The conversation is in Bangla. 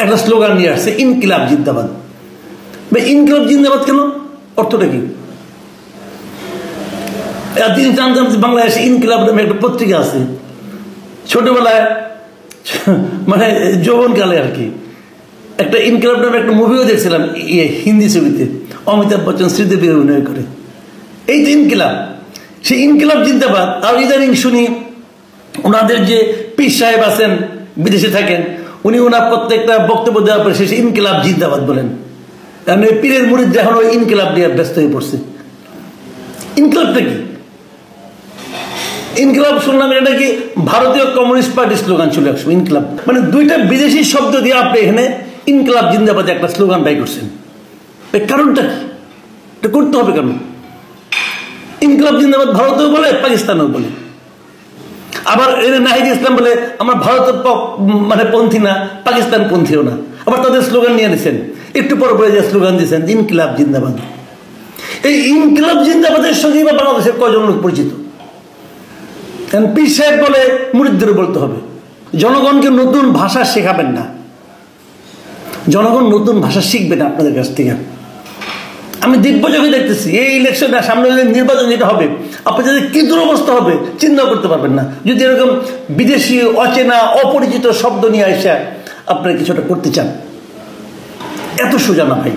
একটা স্লোগান নিয়ে আসছে, ইনকিলাব জিন্দাবাদ। ইনকিলাব জিন্দাবাদ কেন, অর্থটা কি? তিনি জানতাম যে বাংলাদেশে ইনকিলাব নামে একটা পত্রিকা আছে। ছোটবেলায় মানে যৌবনকালে আর কি একটা ইনকিলাব নামে একটা মুভিও দেখছিলাম হিন্দি ছবিতে, অমিতাভ বচ্চন শ্রীদেবী অভিনয় করে। এই যে ইনকিলাব, সেই ইনকিলাব জিন্দাবাদ। আর ইদানিং শুনি ওনাদের যে পীর সাহেব আছেন, বিদেশে থাকেন, উনি ওনার প্রত্যেকটা বক্তব্য দেওয়ার পরে শেষে ইনকিলাব জিন্দাবাদ বলেন। কারণ ওই পীরের মুরিদরা এখন ওই ইনকিলাব নিয়ে ব্যস্ত হয়ে পড়ছে। ইনকিলাবটা কি? ইনকিলাব শুনলাম এটা কি ভারতীয় কমিউনিস্ট পার্টির স্লোগান ছিল একসময়। ইনকিলাব মানে দুইটা বিদেশি শব্দ দিয়ে আপনি এখানে ইনকিলাব জিন্দাবাদে একটা স্লোগান বাই করছেন। কারণটা কি? এটা করতে হবে কেন? ইনকিলাব জিন্দাবাদ ভারতেও বলে, পাকিস্তানেও বলে। আবার নাহিদ ইসলাম বলে আমরা ভারতের মানে পন্থী না, পাকিস্তান পন্থীও না। আবার তাদের স্লোগান নিয়ে নিয়েছেন, একটু পর পরে যে স্লোগান দিয়েছেন ইনকিলাব জিন্দাবাদ। এই ইনকিলাব জিন্দাবাদের সঙ্গে বাংলাদেশের কয়জন লোক পরিচিত? কারণ পীর সাহেব বলে মুরিদদের বলতে হবে। জনগণকে নতুন ভাষা শেখাবেন না, জনগণ নতুন ভাষা শিখবে না আপনাদের কাছ থেকে। আমি দিব্যযোগে দেখতেছি এই ইলেকশনে সামনে নির্বাচন যেটা হবে, আপনাদের কি দুরবস্থা হবে চিন্তা করতে পারবেন না। যদি এরকম বিদেশি অচেনা অপরিচিত শব্দ নিয়ে আসা আপনারা কিছুটা করতে চান, এত সোজা না ভাই।